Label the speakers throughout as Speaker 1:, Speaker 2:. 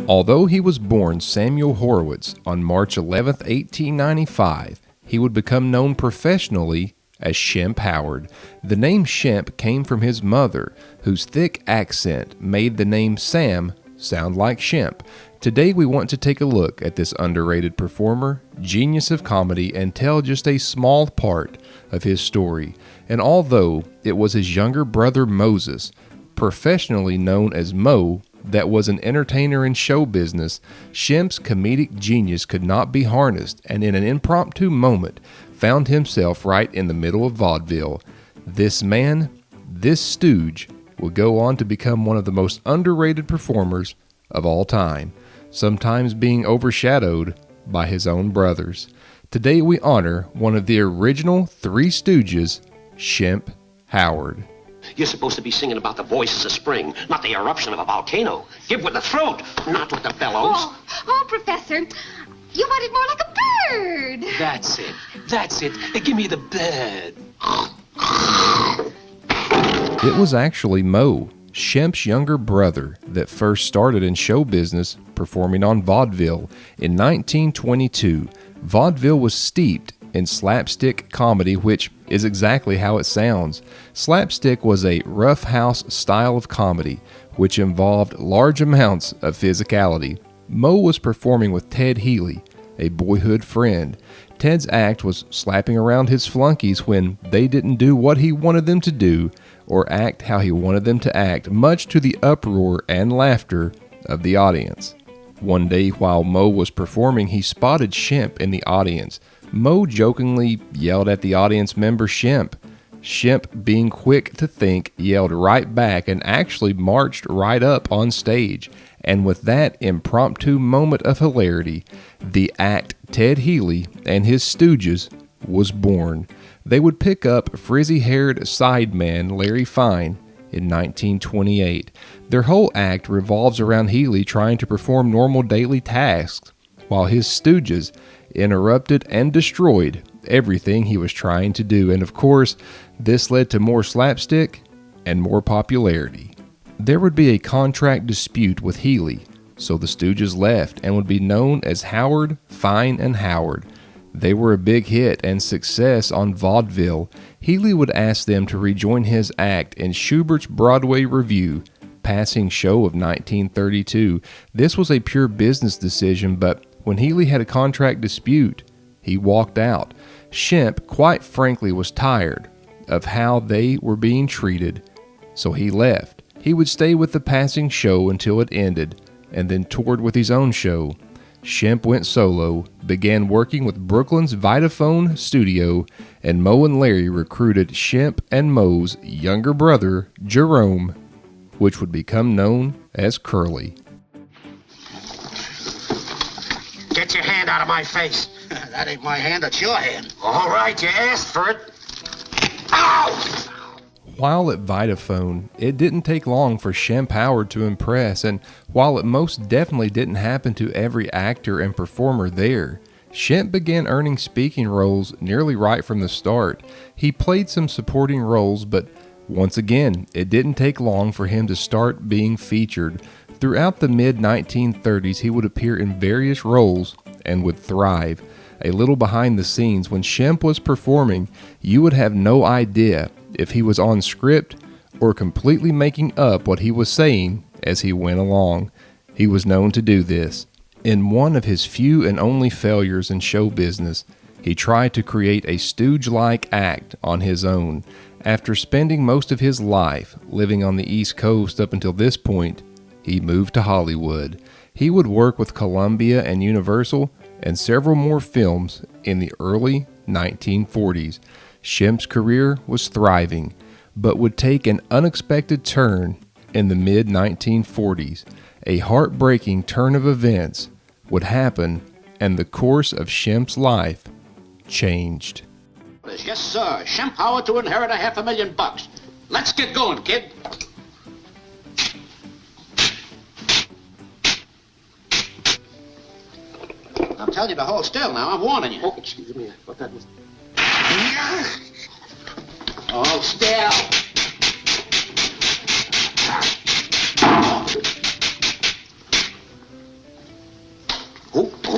Speaker 1: Although he was born Samuel Horowitz on March 11, 1895, he would become known professionally as Shemp Howard. The name Shemp came from his mother, whose thick accent made the name Sam sound like Shemp. Today we want to take a look at this underrated performer, genius of comedy, and tell just a small part of his story. And although it was his younger brother Moses, professionally known as Mo, that was an entertainer in show business, Shemp's comedic genius could not be harnessed, and in an impromptu moment found himself right in the middle of vaudeville. This man, this stooge, would go on to become one of the most underrated performers of all time, sometimes being overshadowed by his own brothers. Today we honor one of the original Three Stooges, Shemp Howard.
Speaker 2: You're supposed to be singing about the voices of spring, not the eruption of a volcano. Give with the throat, not with the bellows.
Speaker 3: Oh, Professor, you want it more like a bird.
Speaker 2: That's it. Give me the bird.
Speaker 1: It was actually Mo, Shemp's younger brother, that first started in show business, performing on vaudeville. In 1922, vaudeville was steeped in slapstick comedy, which is exactly how it sounds. Slapstick was a roughhouse style of comedy, which involved large amounts of physicality. Mo was performing with Ted Healy, a boyhood friend. Ted's act was slapping around his flunkies when they didn't do what he wanted them to do or act how he wanted them to act, much to the uproar and laughter of the audience. One day while Mo was performing, he spotted Shemp in the audience. Mo jokingly yelled at the audience member Shemp. Shemp, being quick to think, yelled right back and actually marched right up on stage. And with that impromptu moment of hilarity, the act Ted Healy and his Stooges was born. They would pick up frizzy-haired sideman Larry Fine in 1928. Their whole act revolves around Healy trying to perform normal daily tasks, while his Stooges interrupted and destroyed everything he was trying to do. And of course, this led to more slapstick and more popularity. There would be a contract dispute with Healy, so the Stooges left and would be known as Howard, Fine, and Howard. They were a big hit and success on vaudeville. Healy would ask them to rejoin his act in Schubert's Broadway Revue, passing show of 1932. This was a pure business decision, but when Healy had a contract dispute, he walked out. Shemp, quite frankly, was tired of how they were being treated, so he left. He would stay with the passing show until it ended, and then toured with his own show. Shemp went solo, began working with Brooklyn's Vitaphone studio, and Mo and Larry recruited Shemp and Mo's younger brother, Jerome, which would become known as Curly.
Speaker 2: Get your hand out of my face.
Speaker 4: That ain't my hand, that's your hand.
Speaker 2: All right, you asked for it. Ow!
Speaker 1: While at Vitaphone, it didn't take long for Shemp Howard to impress, and while it most definitely didn't happen to every actor and performer there, Shemp began earning speaking roles nearly right from the start. He played some supporting roles, but once again, it didn't take long for him to start being featured. Throughout the mid-1930s, he would appear in various roles and would thrive. A little behind the scenes, when Shemp was performing, you would have no idea if he was on script or completely making up what he was saying as he went along. He was known to do this. In one of his few and only failures in show business, he tried to create a stooge-like act on his own. After spending most of his life living on the East Coast up until this point, he moved to Hollywood. He would work with Columbia and Universal and several more films in the early 1940s. Shemp's career was thriving, but would take an unexpected turn in the mid-1940s. A heartbreaking turn of events would happen, and the course of Shemp's life changed.
Speaker 4: Yes, sir. Shemp Howard to inherit $500,000. Let's get going, kid. I'm telling you to hold still now. I'm warning you.
Speaker 2: Oh, excuse me. I thought that was...
Speaker 4: Hold still.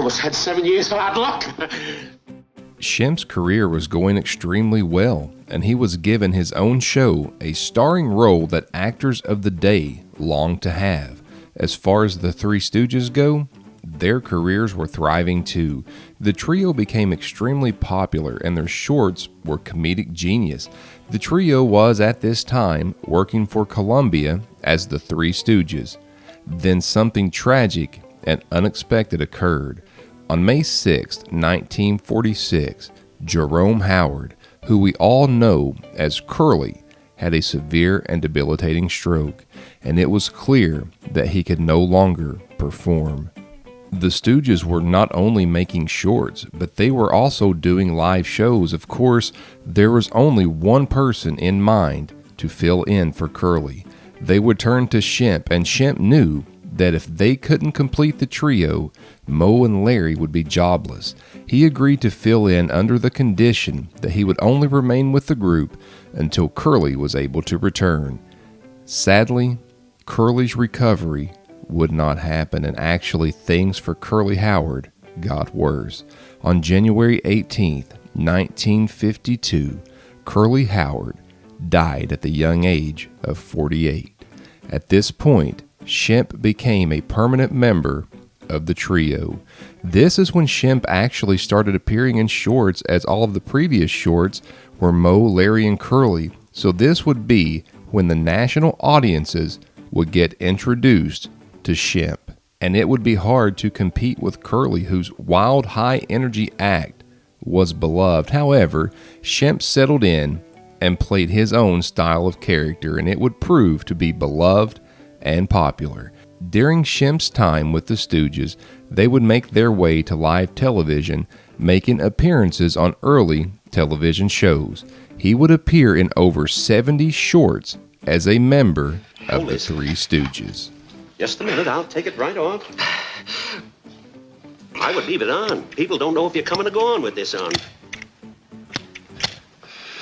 Speaker 2: almost had 7 years of hard luck.
Speaker 1: Shemp's career was going extremely well, and he was given his own show, a starring role that actors of the day longed to have. As far as the Three Stooges go, their careers were thriving too. The trio became extremely popular, and their shorts were comedic genius. The trio was, at this time, working for Columbia as the Three Stooges. Then something tragic and unexpected occurred. On May 6, 1946, Jerome Howard, who we all know as Curly, had a severe and debilitating stroke, and it was clear that he could no longer perform. The Stooges were not only making shorts, but they were also doing live shows. Of course, there was only one person in mind to fill in for Curly. They would turn to Shemp, and Shemp knew that if they couldn't complete the trio, Moe and Larry would be jobless. He agreed to fill in under the condition that he would only remain with the group until Curly was able to return. Sadly, Curly's recovery would not happen, and actually things for Curly Howard got worse. On January 18th, 1952, Curly Howard died at the young age of 48. At this point, Shemp became a permanent member of the trio. This is when Shemp actually started appearing in shorts, as all of the previous shorts were Moe, Larry, and Curly. So this would be when the national audiences would get introduced to Shemp. And it would be hard to compete with Curly, whose wild, high-energy act was beloved. However, Shemp settled in and played his own style of character, and it would prove to be beloved and popular. During Shemp's time with the Stooges, they would make their way to live television, making appearances on early television shows. He would appear in over 70 shorts as a member of the Three Stooges.
Speaker 2: Just a minute, I'll take it right off. I would leave it on. People don't know if you're coming or going with this on.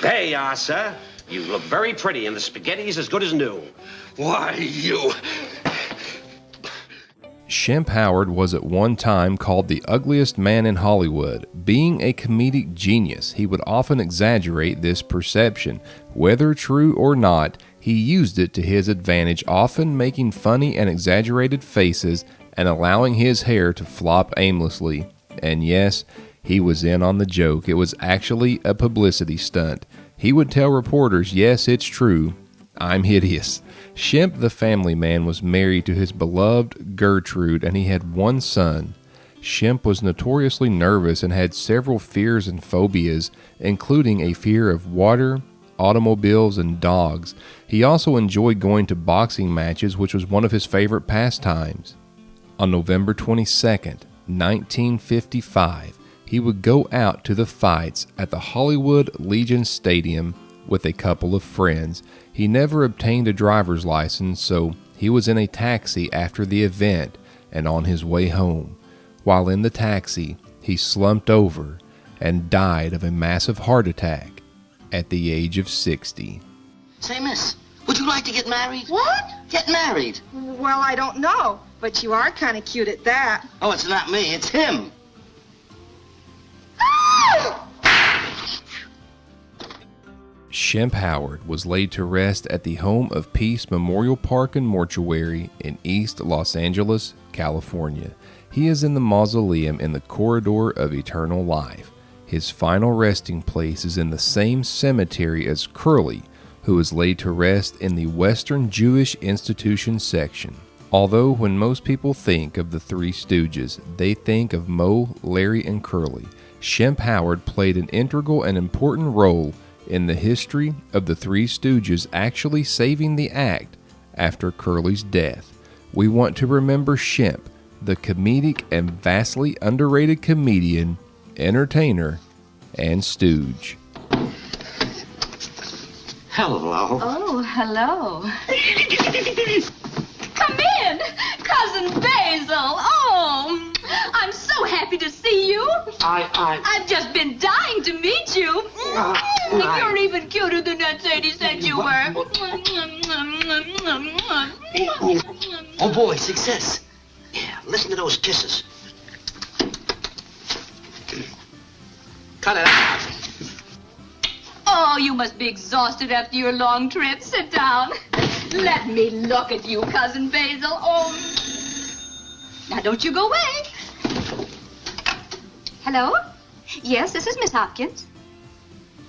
Speaker 2: There you are, sir. You look very pretty, and the spaghetti's as good as new.
Speaker 5: Why, you...
Speaker 1: Shemp Howard was at one time called the ugliest man in Hollywood. Being a comedic genius, he would often exaggerate this perception. Whether true or not, he used it to his advantage, often making funny and exaggerated faces and allowing his hair to flop aimlessly. And yes, he was in on the joke. It was actually a publicity stunt. He would tell reporters, "Yes, it's true, I'm hideous." Shemp the family man was married to his beloved Gertrude, and he had one son. Shemp was notoriously nervous and had several fears and phobias, including a fear of water, automobiles, and dogs. He also enjoyed going to boxing matches, which was one of his favorite pastimes. On November 22nd, 1955, he would go out to the fights at the Hollywood Legion Stadium with a couple of friends. He never obtained a driver's license, so he was in a taxi after the event and on his way home. While in the taxi, he slumped over and died of a massive heart attack at the age of 60.
Speaker 4: Say, miss, would you like to get married?
Speaker 3: What?
Speaker 4: Get married.
Speaker 3: Well, I don't know, but you are kind of cute at that.
Speaker 4: Oh, it's not me, it's him.
Speaker 1: Shemp Howard was laid to rest at the Home of Peace Memorial Park and Mortuary in East Los Angeles, California. He is in the mausoleum in the Corridor of Eternal Life. His final resting place is in the same cemetery as Curly, who is laid to rest in the Western Jewish Institution section. Although when most people think of the Three Stooges, they think of Moe, Larry, and Curly, Shemp Howard played an integral and important role in the history of the Three Stooges, actually saving the act after Curly's death. We want to remember Shemp, the comedic and vastly underrated comedian, entertainer, and stooge.
Speaker 2: Hello.
Speaker 6: Oh, hello. Come in, Cousin Basil. Oh, I'm so happy to see you. I've just been dying to meet you. You're even cuter than that Sadie said you were.
Speaker 4: Oh, boy, success. Yeah, listen to those kisses.
Speaker 2: Cut it out.
Speaker 6: Oh, you must be exhausted after your long trip. Sit down. Let me look at you, Cousin Basil. Oh. Now, don't you go away. Hello? Yes, this is Miss Hopkins.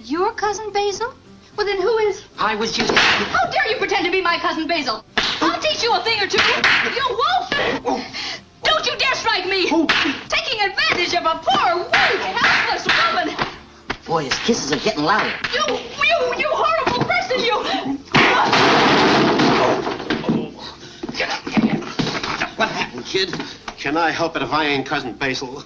Speaker 6: Your Cousin Basil? Well, then who is...
Speaker 2: I was just...
Speaker 6: How dare you pretend to be my Cousin Basil? I'll teach you a thing or two. You won't. Don't you dare strike me. Taking advantage of a poor, weak, helpless woman.
Speaker 7: Boy, his kisses are getting louder.
Speaker 6: You horrible person, you...
Speaker 2: Get up. What happened, kid? Can I help it if I ain't Cousin Basil?